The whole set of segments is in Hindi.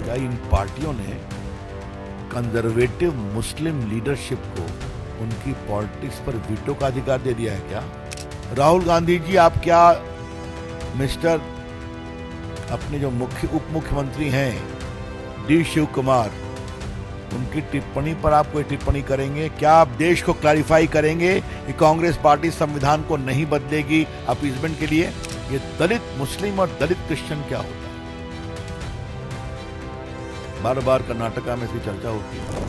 क्या इन पार्टियों ने कंजर्वेटिव मुस्लिम लीडरशिप को उनकी पॉलिटिक्स पर वीटो का अधिकार दे दिया है क्या? राहुल गांधी जी, आप क्या मिस्टर अपने जो उप मुख्यमंत्री हैं डी शिव कुमार, उनकी टिप्पणी पर आप कोई टिप्पणी करेंगे क्या? आप देश को क्लैरिफाई करेंगे कि कांग्रेस पार्टी संविधान को नहीं बदलेगी अपीजमेंट के लिए? ये दलित मुस्लिम और दलित क्रिश्चियन क्या होता है? बार बार कर्नाटका में इसकी चर्चा होती है,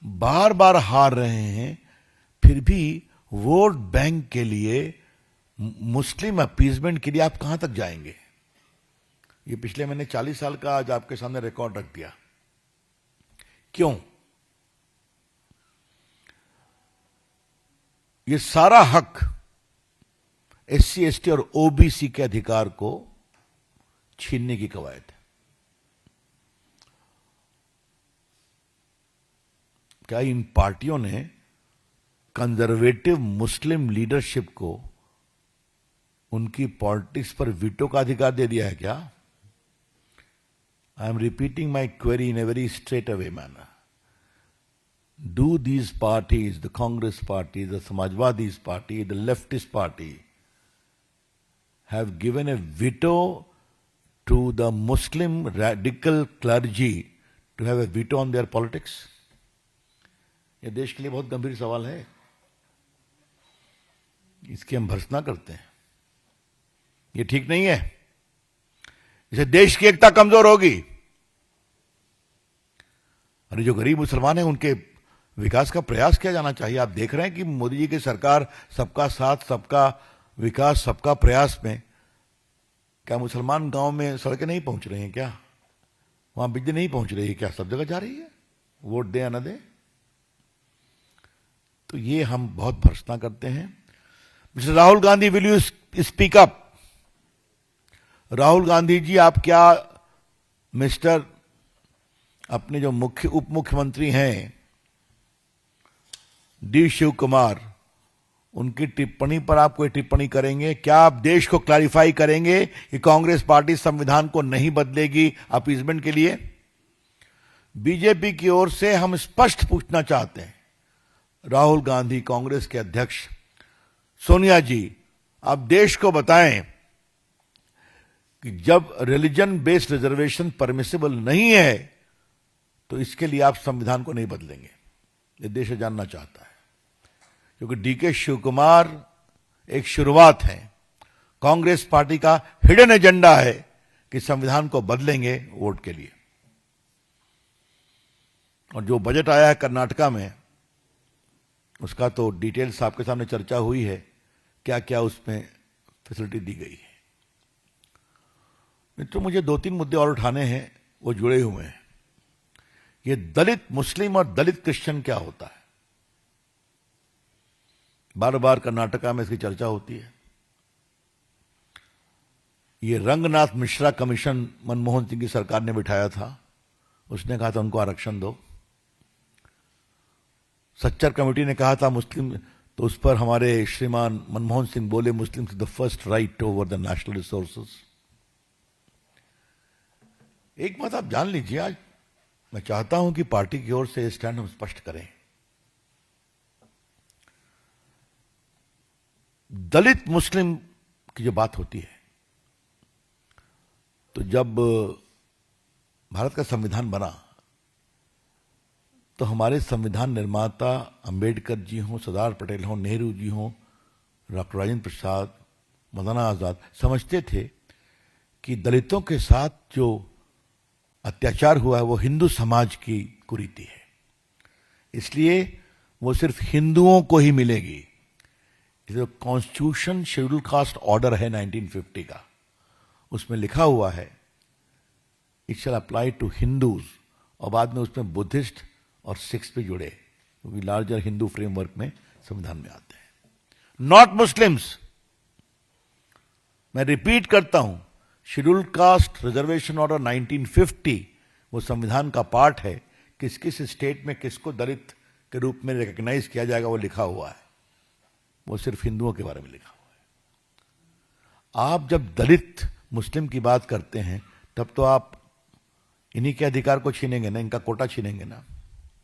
बार बार हार रहे हैं, फिर भी वोट बैंक के लिए, मुस्लिम अपीजमेंट के लिए आप कहां तक जाएंगे? ये पिछले मैंने 40 साल का आज आपके सामने रिकॉर्ड रख दिया। क्यों? ये सारा हक एससी, एसटी और ओबीसी के अधिकार को छीनने की कवायद है। क्या इन पार्टियों ने कंजर्वेटिव मुस्लिम लीडरशिप को उनकी पॉलिटिक्स पर वीटो का अधिकार दे दिया है क्या? I am repeating my query in a very straight away manner. Do these parties, the Congress party, the Samajwadi's party, the leftist party, have given a veto to the Muslim radical clergy to have a veto on their politics? ये देश के लिए बहुत गंभीर सवाल है, इसकी हम भर्त्सना करते हैं। ये ठीक नहीं है, इससे देश की एकता कमजोर होगी। अरे जो गरीब मुसलमान हैं उनके विकास का प्रयास किया जाना चाहिए। आप देख रहे हैं कि मोदी जी की सरकार सबका साथ, सबका विकास, सबका प्रयास में क्या मुसलमान गांव में सड़कें नहीं पहुंच रही हैं क्या? वहां बिजली नहीं पहुंच रही है क्या? सब जगह जा रही है, वोट दे या ना दे। तो ये हम बहुत भर्त्सना करते हैं। Mister Rahul Gandhi, will you speak up? Rahul Gandhi ji, आप क्या मिस्टर अपने जो उप मुख्यमंत्री हैं डी शिव कुमार, उनकी टिप्पणी पर आप कोई टिप्पणी करेंगे क्या? आप देश को क्लैरिफाई करेंगे कि कांग्रेस पार्टी संविधान को नहीं बदलेगी अपीजमेंट के लिए? बीजेपी की ओर से हम स्पष्ट पूछना चाहते हैं, राहुल गांधी कांग्रेस के अध्यक्ष, सोनिया जी, आप देश को बताएं कि जब रिलीजन बेस्ड रिजर्वेशन परमिसिबल नहीं है तो इसके लिए आप संविधान को नहीं बदलेंगे। ये देश जानना चाहता है, क्योंकि डीके शिव कुमार एक शुरुआत है, कांग्रेस पार्टी का हिडन एजेंडा है कि संविधान को बदलेंगे वोट के लिए। और जो बजट आया है कर्नाटका में, उसका तो डिटेल्स आपके सामने चर्चा हुई है, क्या क्या उसमें फैसिलिटी दी गई है। मित्रों, मुझे 2-3 मुद्दे और उठाने हैं, वो जुड़े हुए हैं। ये दलित मुस्लिम और दलित क्रिश्चियन क्या होता है? बार बार कर्नाटका में इसकी चर्चा होती है। ये रंगनाथ मिश्रा कमीशन मनमोहन सिंह की सरकार ने बिठाया था, उसने कहा था उनको आरक्षण दो। सच्चर कमेटी ने कहा था मुस्लिम, तो उस पर हमारे श्रीमान मनमोहन सिंह बोले, Muslim the first right over the national resources. एक बात आप जान लीजिए, आज मैं चाहता हूं कि पार्टी की ओर से स्टैंड हम स्पष्ट करें। दलित मुस्लिम की जो बात होती है, तो जब भारत का संविधान बना तो हमारे संविधान निर्माता अंबेडकर जी हों, सरदार पटेल हों, नेहरू जी हों, डॉक्टर राजेंद्र प्रसाद, मौलाना आजाद, समझते थे कि दलितों के साथ जो अत्याचार हुआ है वो हिंदू समाज की कुरीति है, इसलिए वो सिर्फ हिंदुओं को ही मिलेगी। जो कॉन्स्टिट्यूशन शेड्यूल कास्ट ऑर्डर है 1950 का, उसमें लिखा हुआ है it shall apply to Hindus, और बाद में उसमें बुद्धिस्ट और सिख्स भी जुड़े, क्योंकि लार्जर हिंदू फ्रेमवर्क में संविधान में आते हैं, नॉट मुस्लिम्स। मैं रिपीट करता हूं, शेड्यूल कास्ट रिजर्वेशन ऑर्डर 1950 वो संविधान का पार्ट है। किस किस स्टेट में किसको दलित के रूप में रिकॉग्नाइज किया जाएगा वो लिखा हुआ है, वो सिर्फ हिंदुओं के बारे में लिखा हुआ है। आप जब दलित मुस्लिम की बात करते हैं तब तो आप इन्हीं के अधिकार को छीनेंगे ना, इनका कोटा छीनेंगे ना।